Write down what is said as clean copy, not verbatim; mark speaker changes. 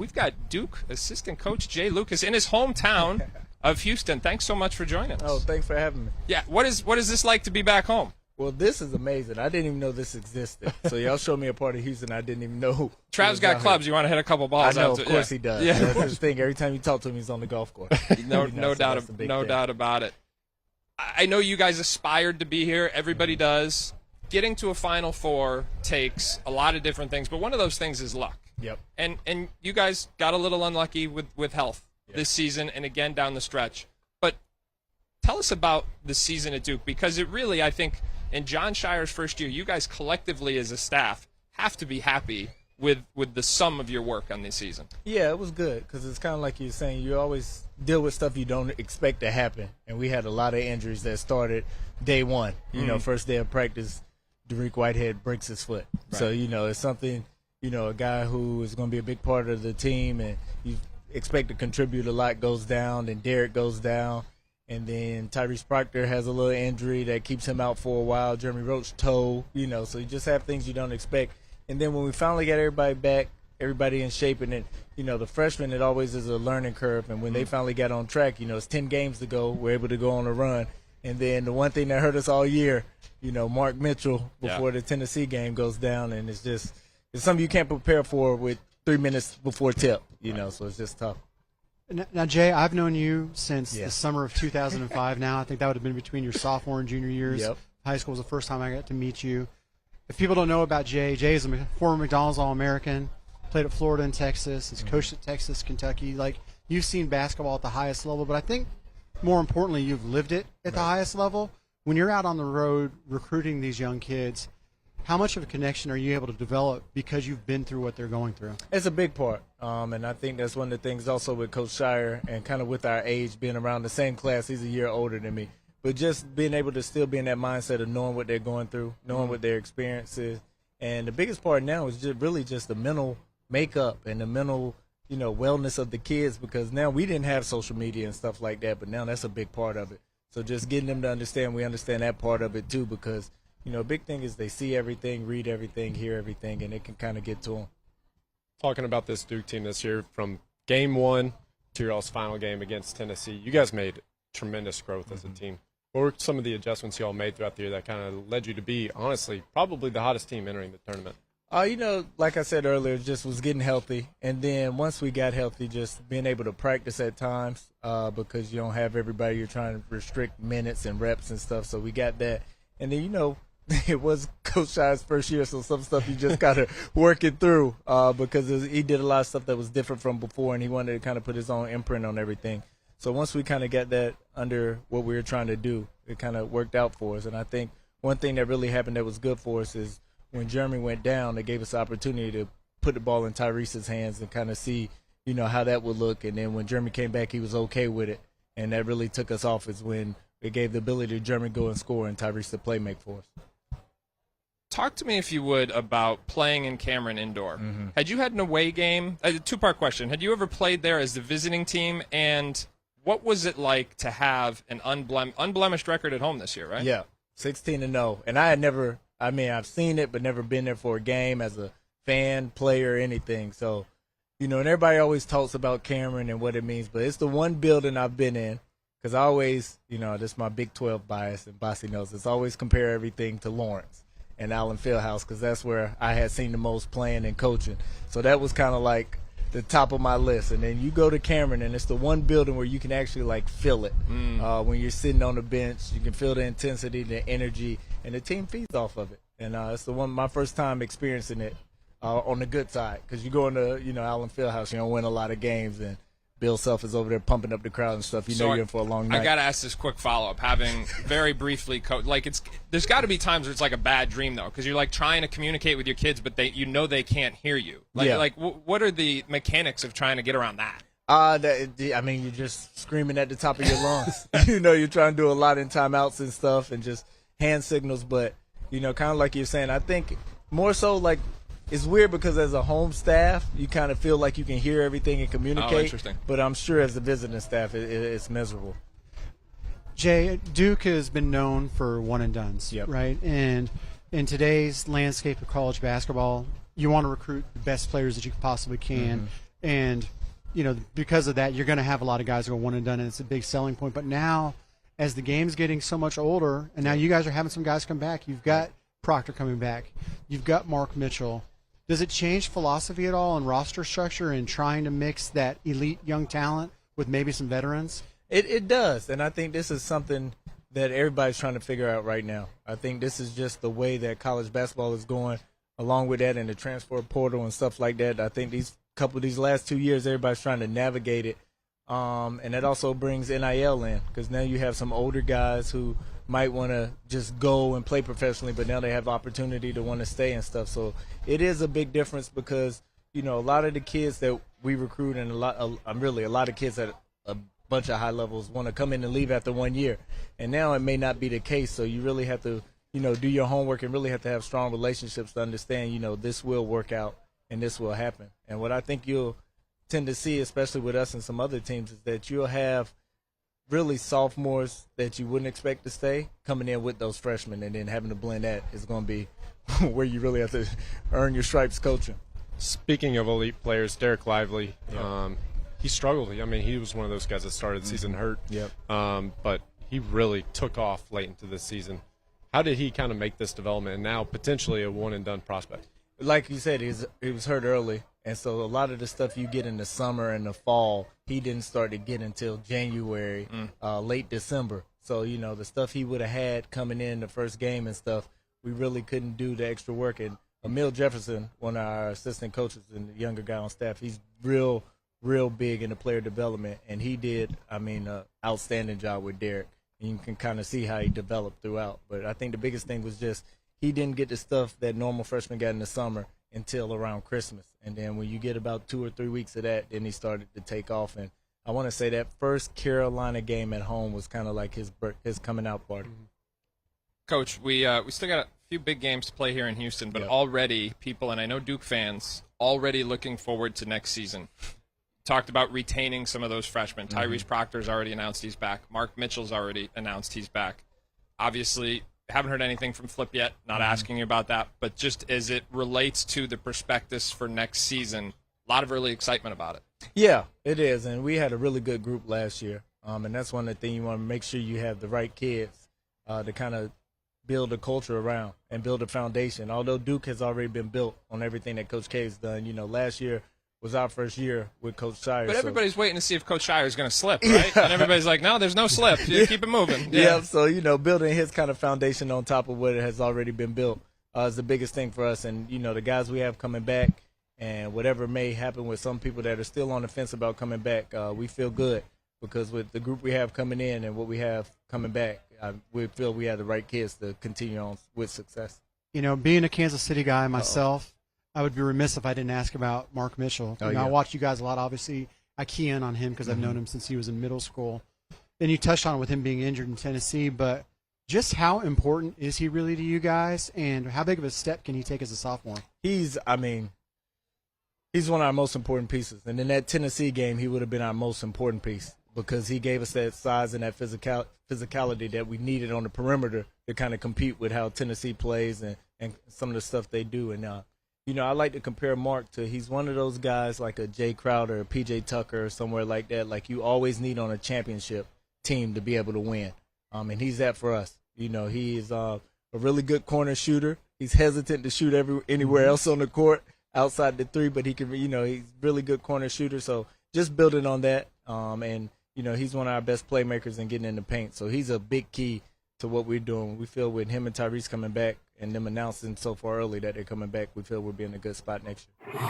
Speaker 1: We've got Duke assistant coach Jay Lucas in his hometown of Houston. Thanks so much for joining us.
Speaker 2: Oh, thanks for having me.
Speaker 1: Yeah, what is this like to be back home?
Speaker 2: Well, this is amazing. I didn't even know this existed. So y'all showed me a part of Houston I didn't even know.
Speaker 1: Travis got clubs. You want to hit a couple balls?
Speaker 2: I know,
Speaker 1: out
Speaker 2: of course he does.
Speaker 1: Yeah,
Speaker 2: that's the thing. Every time you talk to him, he's on the golf course.
Speaker 1: No doubt about it. I know you guys aspired to be here. Everybody does. Getting to a Final Four takes a lot of different things, but one of those things is luck.
Speaker 2: Yep.
Speaker 1: And you guys got a little unlucky with health this season and again down the stretch. But tell us about the season at Duke, because it really, I think, in Jon Scheyer's first year, you guys collectively as a staff have to be happy with the sum of your work on this season. Yeah,
Speaker 2: it was good because it's kind of like you're saying, you always deal with stuff you don't expect to happen. And we had a lot of injuries that started day one. You know, first day of practice, Dereck Whitehead breaks his foot. Right. So, it's something, a guy who is going to be a big part of the team and you expect to contribute a lot goes down, and Dereck goes down. And then Tyrese Proctor has a little injury that keeps him out for a while. Jeremy Roach toe, so you just have things you don't expect. And then when we finally got everybody back, everybody in shape, and then, the freshmen, it always is a learning curve. And when they finally got on track, it's 10 games to go. We're able to go on a run. And then the one thing that hurt us all year, Mark Mitchell before the Tennessee game goes down. And it's something you can't prepare for with 3 minutes before tip, so it's just tough.
Speaker 3: Now, Jay, I've known you since the summer of 2005 now. I think that would have been between your sophomore and junior years.
Speaker 2: Yep.
Speaker 3: High school was the first time I got to meet you. If people don't know about Jay, Jay is a former McDonald's All-American, played at Florida and Texas, has coached at Texas, Kentucky. You've seen basketball at the highest level, but I think more importantly, you've lived it at the highest level. When you're out on the road recruiting these young kids, how much of a connection are you able to develop because you've been through what they're going through?
Speaker 2: It's a big part, and I think that's one of the things also with Coach Scheyer and kind of with our age, being around the same class. He's a year older than me. But just being able to still be in that mindset of knowing what they're going through, knowing what their experience is. And the biggest part now is just the mental makeup and the mental, wellness of the kids, because now we didn't have social media and stuff like that, but now that's a big part of it. So just getting them to understand, we understand that part of it too, because a big thing is they see everything, read everything, hear everything, and it can kind of get to them.
Speaker 4: Talking about this Duke team this year, from game one to your all's final game against Tennessee, you guys made tremendous growth as a team. What were some of the adjustments you all made throughout the year that kind of led you to be, honestly, probably the hottest team entering the tournament?
Speaker 2: Like I said earlier, just was getting healthy. And then once we got healthy, just being able to practice at times because you don't have everybody. You're trying to restrict minutes and reps and stuff. So we got that. And then, it was Coach Scheyer's first year, so some stuff you just got to work it through because he did a lot of stuff that was different from before, and he wanted to kind of put his own imprint on everything. So once we kind of got that under what we were trying to do, it kind of worked out for us. And I think one thing that really happened that was good for us is when Jeremy went down, it gave us the opportunity to put the ball in Tyrese's hands and kind of see, how that would look. And then when Jeremy came back, he was okay with it, and that really took us off is when it gave the ability to Jeremy go and score and Tyrese to play make for us.
Speaker 1: Talk to me, if you would, about playing in Cameron indoor. Had you had an away game? A two-part question. Had you ever played there as the visiting team, and what was it like to have an unblemished record at home this year, right?
Speaker 2: Yeah, 16-0. And I had never – I've seen it but never been there for a game as a fan, player, anything. So, and everybody always talks about Cameron and what it means, but it's the one building I've been in because I always – this is my Big 12 bias, and Bossi knows this. I always compare everything to Lawrence and Allen Fieldhouse because that's where I had seen the most playing and coaching. So that was kind of like the top of my list. And then you go to Cameron, and it's the one building where you can actually, feel it. When you're sitting on the bench, you can feel the intensity, the energy, and the team feeds off of it. And it's my first time experiencing it on the good side because you go into, Allen Fieldhouse, you don't win a lot of games, and Bill Self is over there pumping up the crowd and stuff. You're in for a long night.
Speaker 1: I got to ask this quick follow-up. Having very briefly there's got to be times where it's like a bad dream, though, because you're trying to communicate with your kids, but they can't hear you. What are the mechanics of trying to get around that?
Speaker 2: You're just screaming at the top of your lungs. You're trying to do a lot in timeouts and stuff and just hand signals. But, kind of like you're saying, I think more so it's weird because as a home staff, you kind of feel like you can hear everything and communicate.
Speaker 1: Oh, interesting.
Speaker 2: But I'm sure as a visiting staff, it's miserable.
Speaker 3: Jay, Duke has been known for one-and-dones, right? And in today's landscape of college basketball, you want to recruit the best players that you possibly can. And, because of that, you're going to have a lot of guys who are one and done, and it's a big selling point. But now, as the game's getting so much older, and now you guys are having some guys come back, you've got Proctor coming back, you've got Mark Mitchell. Does it change philosophy at all and roster structure and trying to mix that elite young talent with maybe some veterans?
Speaker 2: It does, and I think this is something that everybody's trying to figure out right now. I think this is just the way that college basketball is going, along with that and the transfer portal and stuff like that. I think these last 2 years, everybody's trying to navigate it, and that also brings NIL in, because now you have some older guys who might want to just go and play professionally, but now they have opportunity to want to stay and stuff. So it is a big difference because, a lot of the kids that we recruit and a lot of kids at a bunch of high levels want to come in and leave after 1 year. And now it may not be the case. So you really have to, do your homework and really have to have strong relationships to understand, this will work out and this will happen. And what I think you'll tend to see, especially with us and some other teams, is that you'll have really sophomores that you wouldn't expect to stay coming in with those freshmen, and then having to blend that is going to be where you really have to earn your stripes coaching.
Speaker 4: Speaking of elite players, Dereck Lively, he struggled. I mean, he was one of those guys that started the season hurt. Yep. But he really took off late into the season. How did he kind of make this development and now potentially a one-and-done prospect?
Speaker 2: Like you said, he was hurt early, and so a lot of the stuff you get in the summer and the fall, he didn't start to get until January, late December. So, the stuff he would have had coming in the first game and stuff, we really couldn't do the extra work. And Emil Jefferson, one of our assistant coaches and the younger guy on staff, he's real big in the player development, and he did, an outstanding job with Dereck. And you can kind of see how he developed throughout. But I think the biggest thing was just he didn't get the stuff that normal freshmen got in the summer until around Christmas. And then when you get about 2 or 3 weeks of that, then he started to take off. And I want to say that first Carolina game at home was kind of like his coming out party.
Speaker 1: Coach, we still got a few big games to play here in Houston, but already people, and I know Duke fans, already looking forward to next season. Talked about retaining some of those freshmen. Tyrese Proctor's already announced he's back. Mark Mitchell's already announced he's back. Obviously, haven't heard anything from Flip yet. Not asking you about that, but just as it relates to the prospectus for next season, a lot of early excitement about it.
Speaker 2: Yeah, it is, and we had a really good group last year, and that's one of the things you want to make sure you have the right kids to kind of build a culture around and build a foundation. Although Duke has already been built on everything that Coach K has done, last year was our first year with Coach Scheyer.
Speaker 1: But everybody's waiting to see if Coach Scheyer is going to slip, right? And everybody's like, no, there's no slip. You keep it moving.
Speaker 2: Yeah, so, building his kind of foundation on top of what has already been built is the biggest thing for us. And, the guys we have coming back and whatever may happen with some people that are still on the fence about coming back, we feel good because with the group we have coming in and what we have coming back, we feel we have the right kids to continue on with success.
Speaker 3: Being a Kansas City guy myself, I would be remiss if I didn't ask about Mark Mitchell. I watch you guys a lot. Obviously, I key in on him because I've known him since he was in middle school. And you touched on it with him being injured in Tennessee, but just how important is he really to you guys, and how big of a step can he take as a sophomore?
Speaker 2: He's one of our most important pieces. And in that Tennessee game, he would have been our most important piece because he gave us that size and that physicality that we needed on the perimeter to kind of compete with how Tennessee plays and some of the stuff they do. And I like to compare Mark to, he's one of those guys like a Jay Crowder or PJ Tucker or somewhere like that, like you always need on a championship team to be able to win. And he's that for us. He is a really good corner shooter. He's hesitant to shoot anywhere else on the court outside the three, but he can, he's really good corner shooter. So just building on that. And he's one of our best playmakers in getting in the paint. So he's a big key to what we're doing. We feel with him and Tyrese coming back and them announcing so far early that they're coming back, we feel we'll be in a good spot next year.